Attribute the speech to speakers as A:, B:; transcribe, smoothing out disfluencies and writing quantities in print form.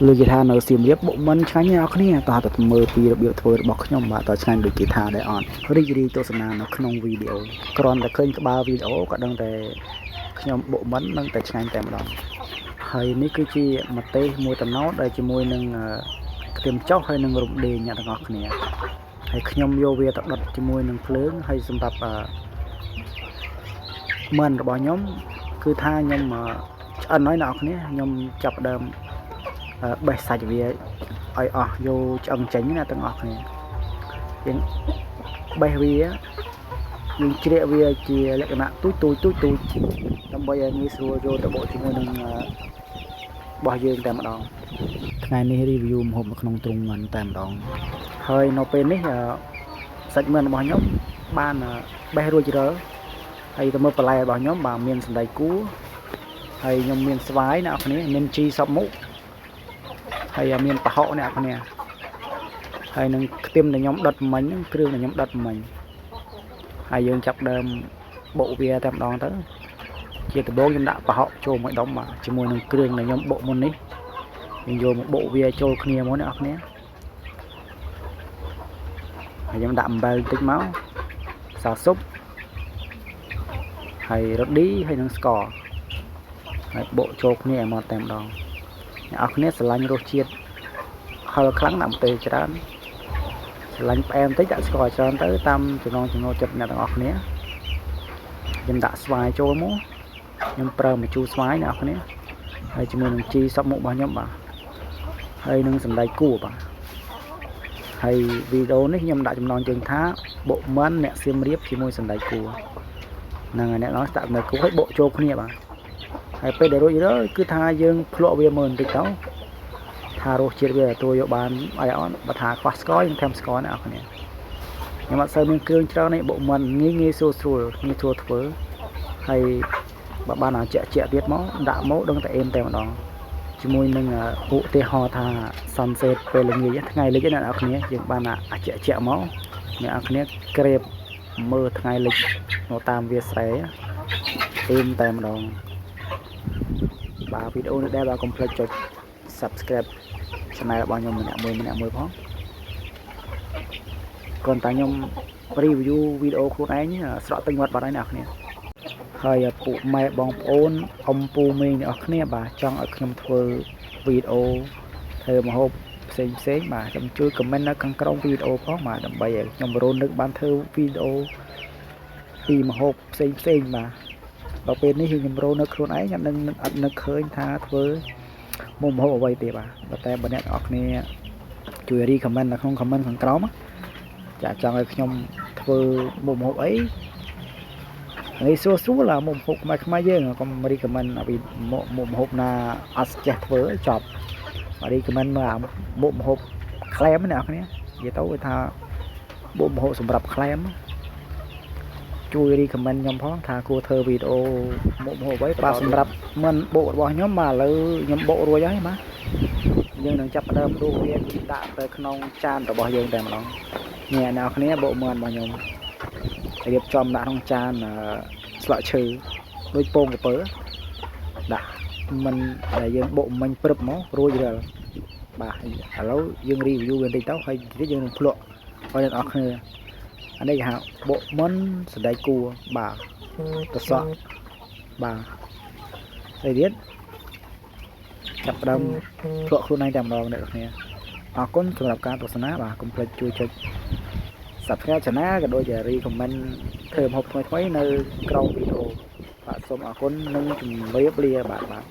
A: លើគេថានៅសៀមរាបបុកមិនឆ្ងាញ់អ្នកគ្នាតោះតែមើលពីរបៀបធ្វើរបស់ខ្ញុំបាទតើឆ្ងាញ់ដូចគេថាដែរអត់រីករាយទស្សនានៅក្នុងវីដេអូគ្រាន់តែឃើញក្បាលវីដេអូក៏ដឹងតែខ្ញុំបុកមិននឹងតែឆ្ងាញ់តែម្ដងហើយនេះគឺជាម្ទេសមួយតំណោតដែលជាមួយនឹងខ្ទឹមចុះហើយនឹងរំដេងអ្នកទាំងអស់គ្នាហើយខ្ញុំយកវាទៅដុតជាមួយនឹងភ្លើងហើយសម្រាប់មិនរបស់ខ្ញុំគឺថាខ្ញុំឆ្អិនហើយអ្នកគ្នាខ្ញុំចាប់ដើមបេះសាច់វាឲ្យអស់យកឆ្អឹងចេញណាទាំងអស់គ្នាយើងបេះវាយើងជ្រាកវាជាលក្ខណៈទូចដើម្បីឲ្យងាយស្រួលយកទៅបុកជាមួយនឹងរបស់យើងតែម្ដងថ្ងៃនេះ review ម្ហូបនៅក្នុងទ្រុងមិនតែម្ដងហើយនៅពេលនេះសាច់មិនរបស់ខ្ញុំបានបេះរួចរាល់ហើយទៅមើលបន្លែរបស់ខ្ញុំបាទមានសណ្តែកគួរហើយខ្ញុំមានស្វាយអ្នកគ្នាមានជីសពមុខហើយមានប្រហុកអ្នកគ្នាហើយនឹងខ្ទឹមដែលខ្ញុំដុតមិញគ្រឿងដែលខ្ញុំដុតមិញហើយយើងចាប់ដើមបុកវាតែម្ដងទៅជាដំបូងខ្ញុំដាក់ប្រហុកចូលមួយដុំបាទជាមួយនឹងគ្រឿងដែលខ្ញុំបុកមុននេះយើងយកមកបុកវាចូលគ្នាមកអ្នកគ្នាហើយខ្ញុំដាក់អំបិលបន្តិចមកម្សៅស៊ុបហើយរ៉ូឌីហើយនឹងស្ករហើយបុកចូលគ្នាឲ្យមកតែម្ដងអ្នកគ្នាស្រឡាញ់រសជាតិហឹរខ្លាំងដាក់ម្ទេសច្រើនស្រឡាញ់ផ្អែមបន្តិចដាក់ស្ករច្រើនទៅតាមចំណង់ចំណូលចិត្តអ្នកទាំងអស់គ្នាខ្ញុំដាក់ស្វាយចូលមកខ្ញុំប្រើម្ជូរស្វាយអ្នកគ្នាហើយជាមួយនឹងជីសពមុខរបស់ខ្ញុំបាទហើយនឹងសណ្តែកគួរបាទហើយវីដេអូនេះខ្ញុំដាក់ចំណងជើងថាបុកមិនអ្នកសៀមរាបជាមួយសណ្តែកគួរហ្នឹងហើយអ្នកនរស្ដាប់នៅគួរឲ្យបុកចូលគ្នាបាទហើយពេលដែលរួចរាល់គឺថាយើងភ្លក់វាមើលបន្តិចទៅថារសជាតិវាទទួលយកបានអីអត់បើថាខ្វះស្ករយើងថែមស្ករណាអ្នកគ្នាខ្ញុំអត់សូវមានគ្រឿងច្រើនទេបុកមិនងាយស្រួលងាយធ្វើហើយបើបានអាជាក់ទៀតមកដាក់មកដឹងតែអេមតែម្ដងជាមួយនឹងឧទាហរណ៍ថា sunset ពេលល្ងាចថ្ងៃលិចណាអ្នកគ្នាយើងបានអាជាក់មកអ្នកគ្នាក្រេបមើលថ្ងៃលិចនៅតាមវាស្រែអេមតែម្ដងបាទវីដេអូនេះដែរបាទកុំភ្លេចចុច subscribe channel របស់ខ្ញុំម្នាក់មួយផងគ្រាន់តែខ្ញុំ review វីដេអូខ្លួនឯងស្រក់ទិញវត្តបាត់ហើយអ្នកគ្នាហើយពួកម៉ែបងប្អូនអ៊ំពូមេងអ្នកគ្នាបាទចង់ឲ្យខ្ញុំធ្វើវីដេអូធ្វើម្ហូបផ្សេងបាទខ្ញុំជួយ comment នៅខាងក្រោមវីដេអូផងបាទដើម្បីឲ្យខ្ញុំរនឹកបានធ្វើវីដេអូពីម្ហូបផ្សេងបាទដល់ពេលនេះខ្ញុំរនឹកខ្លួនឯងខ្ញុំនឹងអត់នឹកឃើញថាធ្វើមុខម្ហូបអ្វីទេបាទតែបើអ្នកនរគ្នាជួយ recommend នៅក្នុង comment ខាងក្រោមចាចង់ឲ្យខ្ញុំធ្វើមុខម្ហូបអីហើយសួរឡាមុខម្ហូបខ្មែរយើងកុំ recommend ពីមុខម្ហូបណាអត់ចេះធ្វើចប់ recommend មើលមុខម្ហូបក្លែមអ្នកគ្នានិយាយទៅវាថាមុខម្ហូបសម្រាប់ក្លែមជួយ recommend ខ្ញុំផងថាគួរធ្វើវីដេអូមុខម្ហូបអីបាទសម្រាប់មិនបុករបស់ខ្ញុំបាទឥឡូវខ្ញុំបុករួចហើយបាទយើងនឹងចាប់ផ្ដើមដួសវាដាក់ទៅក្នុងចានរបស់យើងតែម្ដងនេះអ្នកគ្នាបុកមិនរបស់ខ្ញុំរៀបចំដាក់ក្នុងចានស្លឹកឈើដូចពងក្រពើដាក់មិនដែលយើងបុកមិញព្រឹបមករួចរាល់បាទឥឡូវយើង review វាបន្តិចទៅហើយទៀតយើងនឹងភ្លក់ឲ្យអ្នកនរគ្នាអានេះគេហៅបុកមិនសណ្តែកគួរបាទកសក់បាទហើយទៀតចាប់ផ្ដើមភ្លក់ខ្លួនឯងតែម្ដងអ្នកនរគ្នាអរគុណសម្រាប់ការទស្សនាបាទកុំភ្លេចជួយចុច subscribe channel ក៏ដូចជា recommend ធ្វើម្ហូបថ្មីៗនៅក្រោមវីដេអូបាទសូមអរគុណនិងជម្រាបលាបាទ